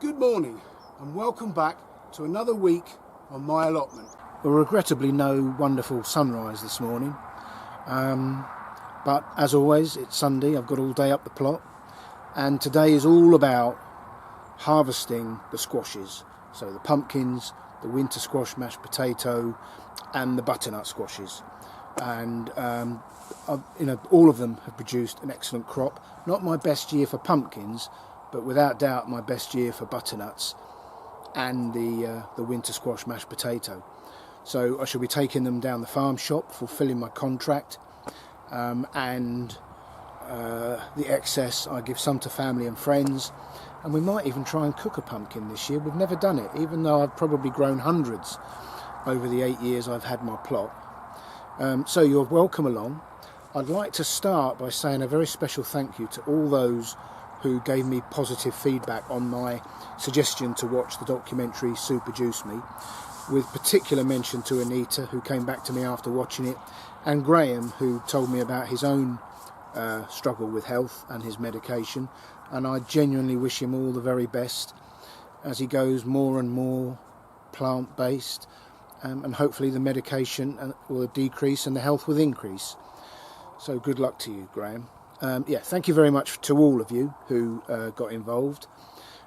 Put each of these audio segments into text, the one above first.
Good morning and welcome back to another week on my allotment. Well, regrettably no wonderful sunrise this morning, but as always it's Sunday. I've got all day up the plot, and today is all about harvesting the squashes. So the pumpkins, the winter squash, mashed potato and the butternut squashes, and all of them have produced an excellent crop. Not my best year for pumpkins, but without doubt my best year for butternuts and the winter squash mashed potato. So I shall be taking them down the farm shop, fulfilling my contract, and the excess I give some to family and friends, and we might even try and cook a pumpkin this year. We've never done it, even though I've probably grown hundreds over the 8 years I've had my plot. So you're welcome along. I'd like to start by saying a very special thank you to all those who gave me positive feedback on my suggestion to watch the documentary Super Juice Me, with particular mention to Anita, who came back to me after watching it, and Graham, who told me about his own struggle with health and his medication. And I genuinely wish him all the very best as he goes more and more plant-based, and hopefully the medication will decrease and the health will increase. So good luck to you, Graham. Thank you very much to all of you who got involved.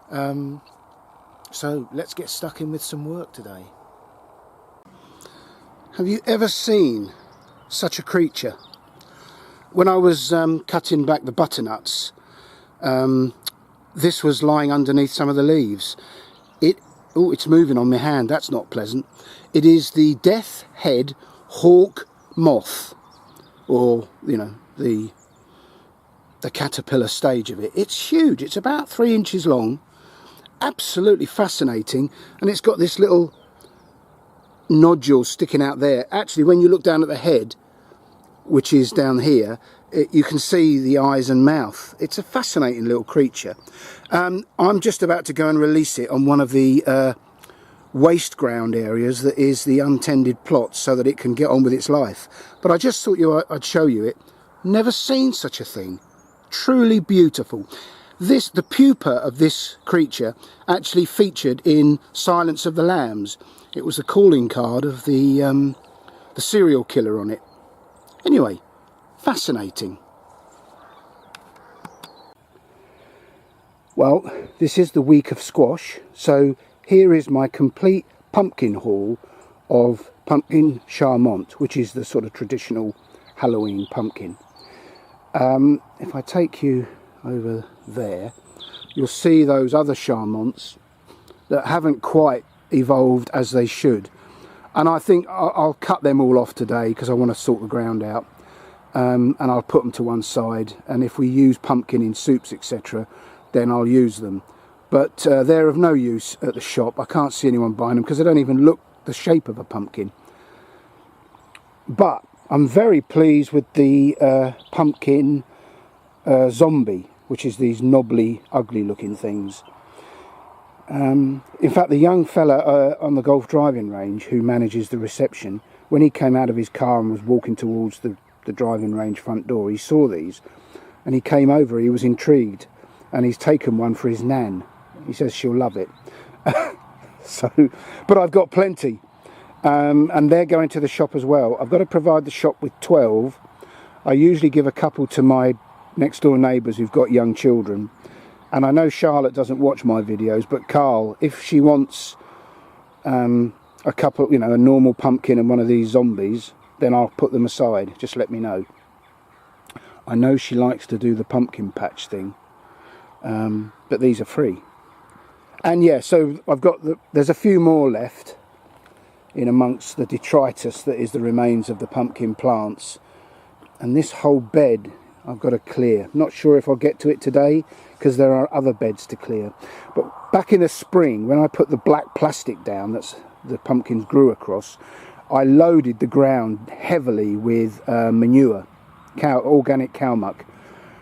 So let's get stuck in with some work today. Have you ever seen such a creature? When I was cutting back the butternuts, this was lying underneath some of the leaves. It's moving on my hand. That's not pleasant. It is the death head hawk moth, or the caterpillar stage of it. It's huge. It's about 3 inches long, absolutely fascinating, and it's got this little nodule sticking out there. Actually, when you look down at the head, which is down here, you can see the eyes and mouth. It's a fascinating little creature. I'm just about to go and release it on one of the waste ground areas that is the untended plots, so that it can get on with its life. But I just thought I'd show you it. Never seen such a thing. Truly beautiful. The pupa of this creature actually featured in Silence of the Lambs. It was a calling card of the serial killer on it. Anyway, fascinating. Well, this is the week of squash, so here is my complete pumpkin haul of pumpkin charmant, which is the sort of traditional Halloween pumpkin. If I take you over there, you'll see those other charmants that haven't quite evolved as they should, and I think I'll cut them all off today because I want to sort the ground out, and I'll put them to one side, and if we use pumpkin in soups etc, then I'll use them. But they're of no use at the shop. I can't see anyone buying them because they don't even look the shape of a pumpkin. But I'm very pleased with the pumpkin zombie, which is these knobbly, ugly looking things. In fact, the young fella on the golf driving range who manages the reception, when he came out of his car and was walking towards the driving range front door, he saw these and he came over. He was intrigued, and he's taken one for his nan. He says she'll love it. But I've got plenty. And they're going to the shop as well. I've got to provide the shop with 12. I usually give a couple to my next door neighbours who've got young children. And I know Charlotte doesn't watch my videos, but Carl, if she wants a couple, a normal pumpkin and one of these zombies, then I'll put them aside. Just let me know. I know she likes to do the pumpkin patch thing, but these are free. And yeah, so I've got there's a few more left in amongst the detritus that is the remains of the pumpkin plants, and this whole bed I've got to clear. Not sure if I'll get to it today because there are other beds to clear, but back in the spring when I put the black plastic down that's the pumpkins grew across, I loaded the ground heavily with manure, organic cow muck.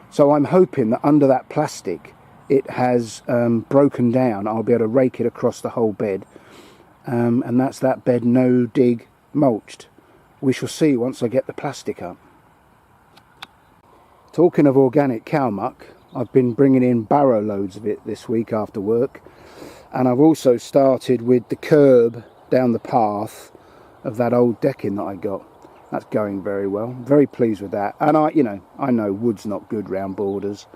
So I'm hoping that under that plastic it has broken down. I'll be able to rake it across the whole bed, and that's that bed no dig mulched. We shall see once I get the plastic up. Talking of organic cow muck, I've been bringing in barrow loads of it this week after work, and I've also started with the curb down the path of that old decking that I got. That's going very well. Very pleased with that. And I know wood's not good round borders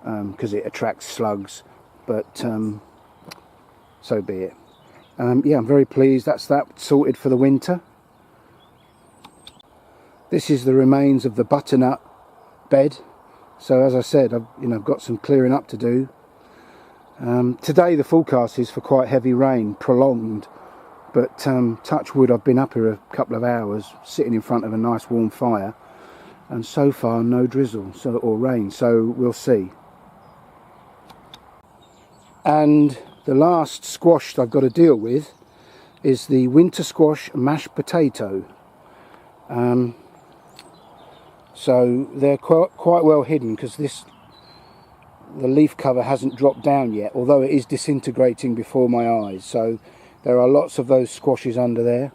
because it attracts slugs, but so be it. Yeah, I'm very pleased. That's that sorted for the winter. This is the remains of the butternut bed. So as I said, I've got some clearing up to do. Today the forecast is for quite heavy rain, prolonged. But touch wood, I've been up here a couple of hours, sitting in front of a nice warm fire, and so far no drizzle or rain. So we'll see. And the last squash I've got to deal with is the winter squash mashed potato. So they're quite well hidden because the leaf cover hasn't dropped down yet, although it is disintegrating before my eyes. So there are lots of those squashes under there,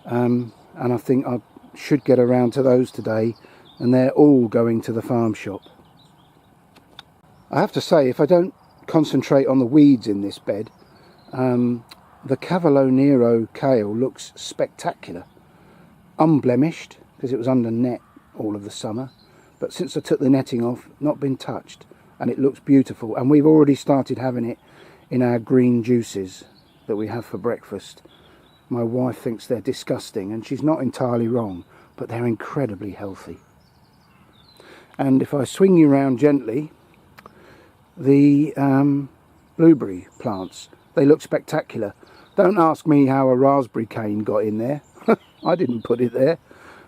and I think I should get around to those today, and they're all going to the farm shop. I have to say, if I don't concentrate on the weeds in this bed, the Cavallo Nero kale looks spectacular, unblemished because it was under net all of the summer, but since I took the netting off, not been touched, and it looks beautiful. And we've already started having it in our green juices that we have for breakfast. My wife thinks they're disgusting, and she's not entirely wrong, but they're incredibly healthy. And if I swing you around gently, the blueberry plants, they look spectacular. Don't ask me how a raspberry cane got in there. I didn't put it there,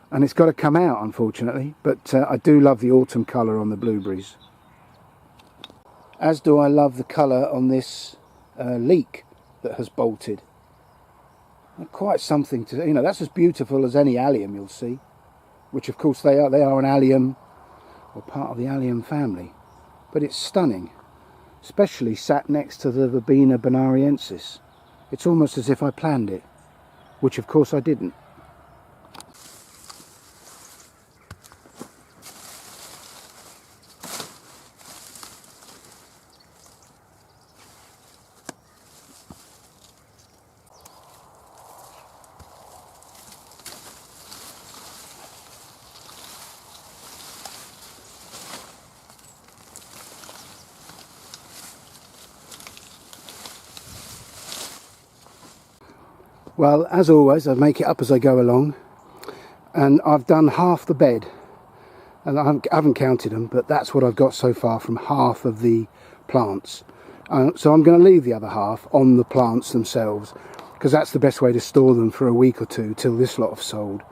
and it's got to come out, unfortunately. But I do love the autumn colour on the blueberries, as do I love the colour on this leek that has bolted. Quite something to, that's as beautiful as any allium you'll see, which of course they are an allium, or part of the allium family. But it's stunning, especially sat next to the Verbena bonariensis. It's almost as if I planned it, which of course I didn't. Well, as always, I make it up as I go along, and I've done half the bed, and I haven't counted them, but that's what I've got so far from half of the plants. So I'm going to leave the other half on the plants themselves, because that's the best way to store them for a week or two till this lot have sold.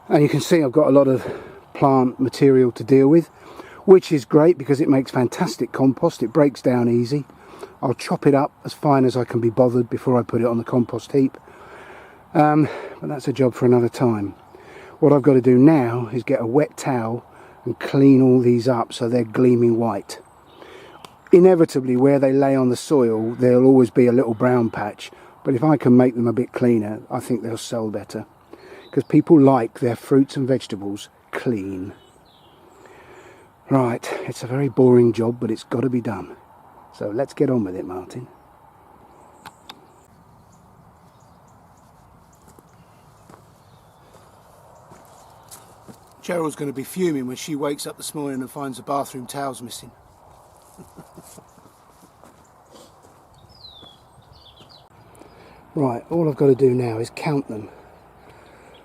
And you can see I've got a lot of plant material to deal with, which is great because it makes fantastic compost. It breaks down easy. I'll chop it up as fine as I can be bothered before I put it on the compost heap. But that's a job for another time. What I've got to do now is get a wet towel and clean all these up so they're gleaming white. Inevitably, where they lay on the soil, there'll always be a little brown patch. But if I can make them a bit cleaner, I think they'll sell better. Because people like their fruits and vegetables clean. Right, it's a very boring job, but it's got to be done. So let's get on with it, Martin. Cheryl's going to be fuming when she wakes up this morning and finds the bathroom towels missing. Right, all I've got to do now is count them.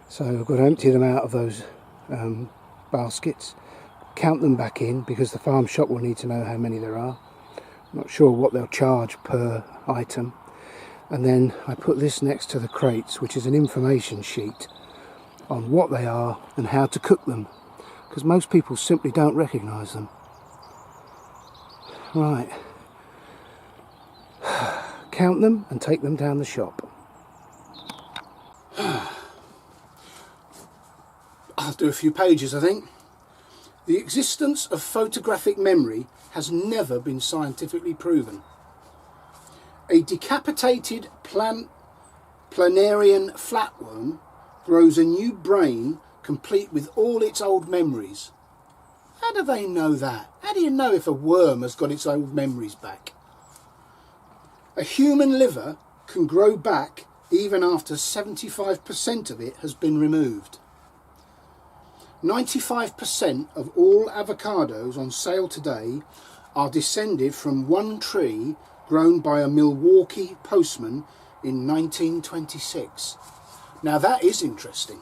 So I've got to empty them out of those baskets, count them back in, because the farm shop will need to know how many there are. Not sure what they'll charge per item. And then I put this next to the crates, which is an information sheet on what they are and how to cook them, because most people simply don't recognise them. Right, count them and take them down the shop. I'll do a few pages, I think. The existence of photographic memory has never been scientifically proven. A decapitated planarian flatworm grows a new brain complete with all its old memories. How do they know that? How do you know if a worm has got its old memories back? A human liver can grow back even after 75% of it has been removed. 95% of all avocados on sale today are descended from one tree grown by a Milwaukee postman in 1926. Now that is interesting.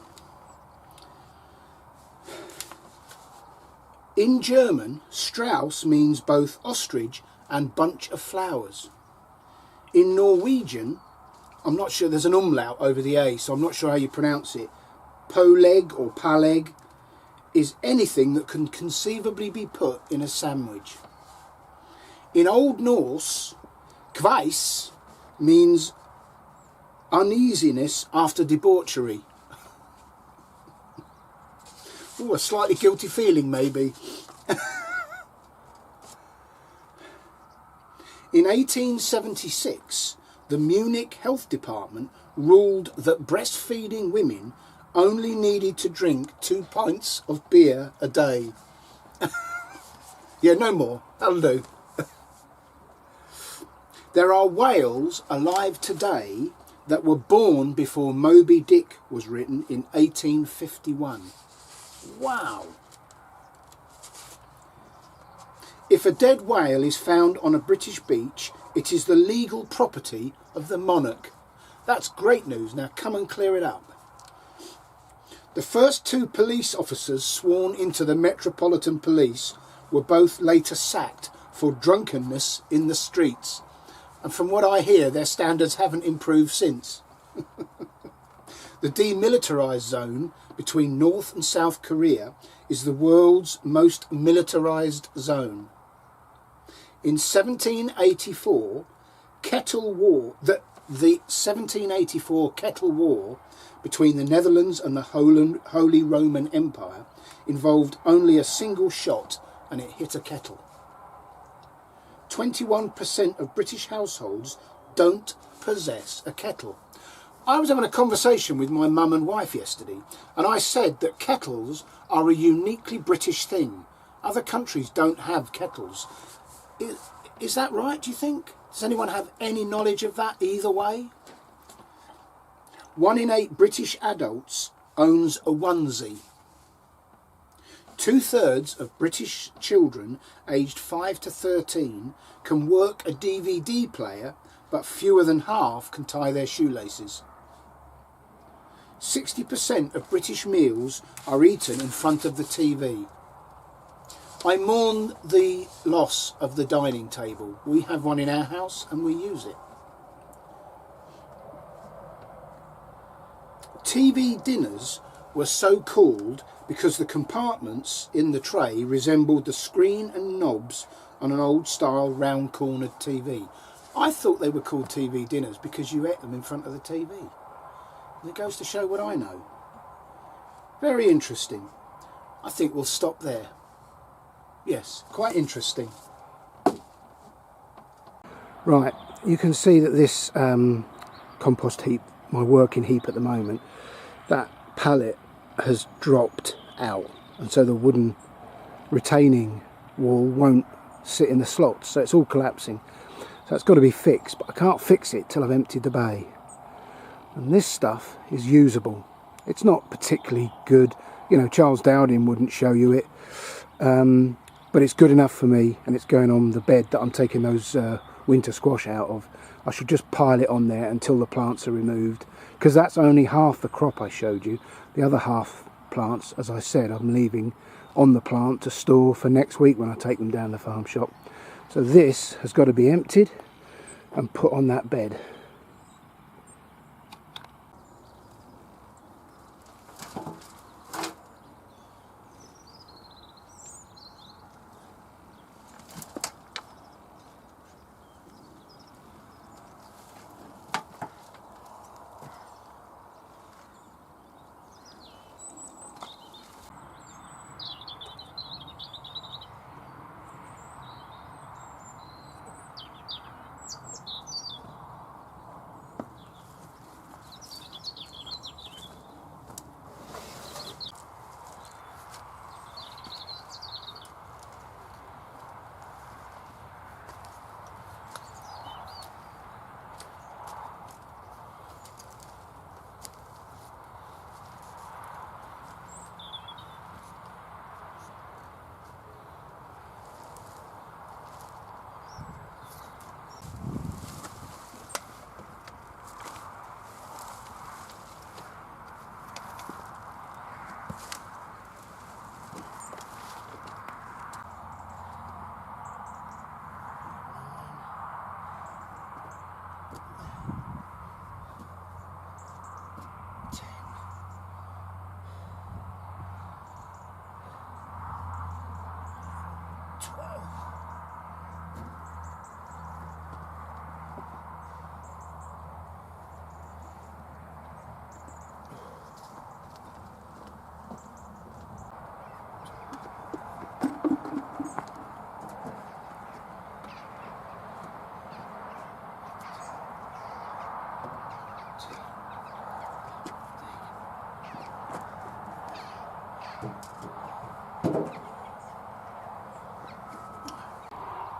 In German, Strauss means both ostrich and bunch of flowers. In Norwegian, I'm not sure, there's an umlaut over the A, so I'm not sure how you pronounce it. Pålegg or paleg is anything that can conceivably be put in a sandwich. In Old Norse, kveis means uneasiness after debauchery. Ooh, a slightly guilty feeling maybe. In 1876, the Munich Health Department ruled that breastfeeding women only needed to drink 2 pints of beer a day. Yeah, no more. That'll do. There are whales alive today that were born before Moby Dick was written in 1851. Wow. If a dead whale is found on a British beach, it is the legal property of the monarch. That's great news. Now come and clear it up. The first 2 police officers sworn into the Metropolitan Police were both later sacked for drunkenness in the streets. And from what I hear, their standards haven't improved since. The demilitarised zone between North and South Korea is the world's most militarised zone. In 1784, the 1784 Kettle War between the Netherlands and the Holy Roman Empire involved only a single shot, and it hit a kettle. 21% of British households don't possess a kettle. I was having a conversation with my mum and wife yesterday, and I said that kettles are a uniquely British thing. Other countries don't have kettles. Is that right, do you think? Does anyone have any knowledge of that either way? 1 in 8 British adults owns a onesie. 2/3 of British children aged 5 to 13 can work a DVD player, but fewer than half can tie their shoelaces. 60% of British meals are eaten in front of the TV. I mourn the loss of the dining table. We have one in our house and we use it. TV dinners were so called because the compartments in the tray resembled the screen and knobs on an old style round cornered TV. I thought they were called TV dinners because you ate them in front of the TV. And it goes to show what I know. Very interesting. I think we'll stop there. Yes, quite interesting. Right, you can see that this compost heap, my working heap at the moment, that pallet has dropped out, and so the wooden retaining wall won't sit in the slots, so it's all collapsing. So it's got to be fixed, but I can't fix it till I've emptied the bay. And this stuff is usable. It's not particularly good, you know, Charles Dowding wouldn't show you it, but it's good enough for me, and it's going on the bed that I'm taking those winter squash out of. I should just pile it on there until the plants are removed, because that's only half the crop I showed you. The other half plants, as I said, I'm leaving on the plant to store for next week when I take them down the farm shop. So this has got to be emptied and put on that bed.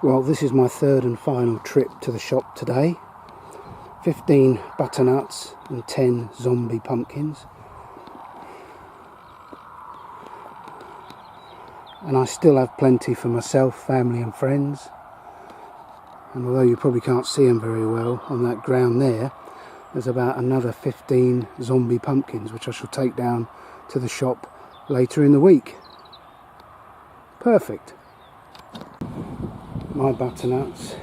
Well, this is my third and final trip to the shop today. 15 butternuts and 10 zombie pumpkins. And I still have plenty for myself, family and friends. And although you probably can't see them very well on that ground there, there's about another 15 zombie pumpkins which I shall take down to the shop later in the week. Perfect. My butternuts,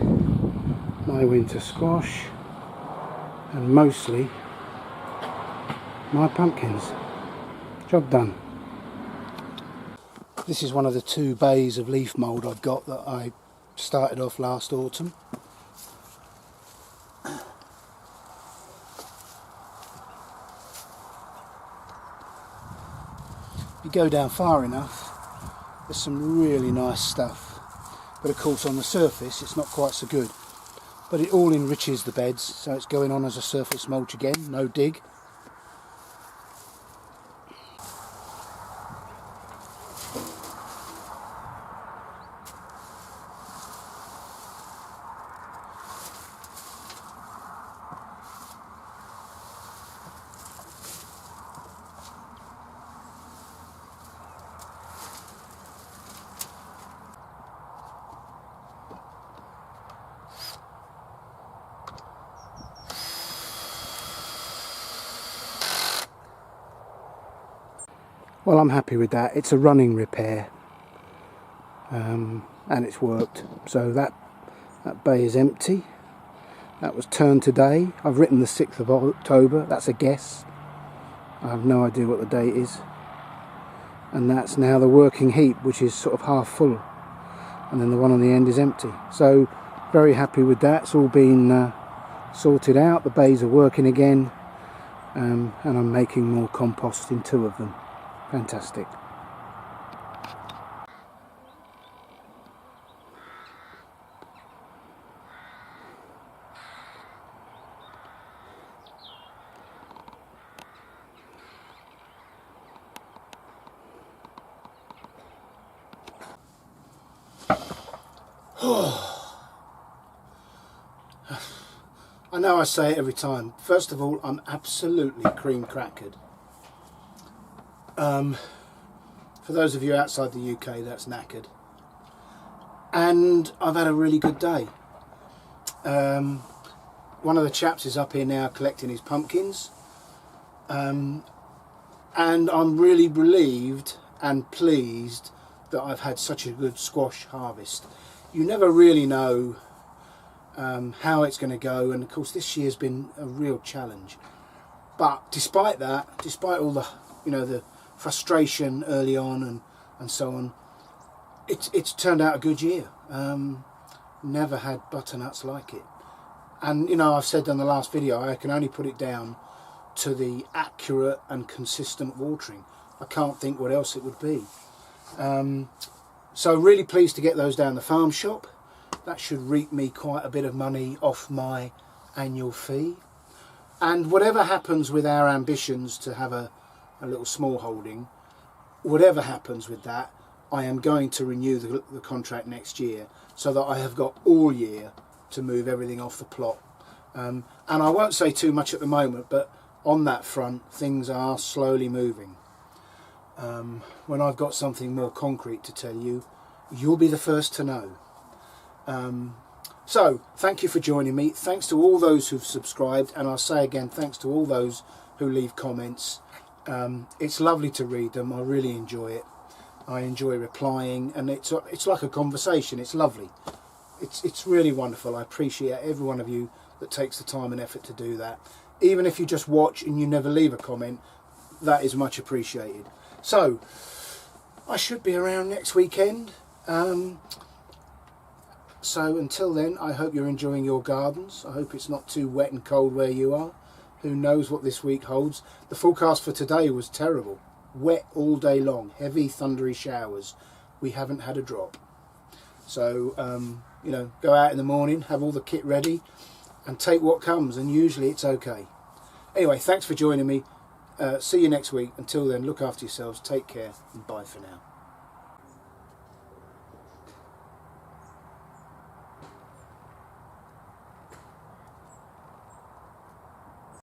my winter squash, and mostly my pumpkins. Job done. This is one of the 2 bays of leaf mould I've got that I started off last autumn. If you go down far enough, there's some really nice stuff. But of course on the surface it's not quite so good. But it all enriches the beds, so it's going on as a surface mulch again, no dig. Well, I'm happy with that. It's a running repair, and it's worked. So that bay is empty. That was turned today. I've written the 6th of October. That's a guess. I have no idea what the date is. And that's now the working heap, which is sort of half full. And then the one on the end is empty. So very happy with that. It's all been sorted out. The bays are working again. And I'm making more compost in 2 of them. Fantastic. I know I say it every time. First of all, I'm absolutely cream crackered. For those of you outside the UK, that's knackered. And I've had a really good day. One of the chaps is up here now collecting his pumpkins. And I'm really relieved and pleased that I've had such a good squash harvest. You never really know how it's going to go, and of course this year's been a real challenge. But despite that, despite all the, the frustration early on and so on, it's turned out a good year. Never had butternuts like it. And I've said in the last video, I can only put it down to the accurate and consistent watering. I can't think what else it would be. So really pleased to get those down the farm shop. That should reap me quite a bit of money off my annual fee. And whatever happens with our ambitions to have a little small holding, whatever happens with that, I am going to renew the contract next year, so that I have got all year to move everything off the plot. And I won't say too much at the moment, but on that front things are slowly moving. When I've got something more concrete to tell you, you'll be the first to know. So thank you for joining me. Thanks to all those who've subscribed, and I'll say again, thanks to all those who leave comments. It's lovely to read them. I really enjoy it. I enjoy replying, and it's like a conversation. It's lovely. It's really wonderful. I appreciate every one of you that takes the time and effort to do that. Even if you just watch and you never leave a comment, that is much appreciated. So I should be around next weekend. So until then, I hope you're enjoying your gardens. I hope it's not too wet and cold where you are. Who knows what this week holds. The forecast for today was terrible. Wet all day long. Heavy thundery showers. We haven't had a drop. So, go out in the morning, have all the kit ready, and take what comes, and usually it's okay. Anyway, thanks for joining me. See you next week. Until then, look after yourselves, take care, and bye for now.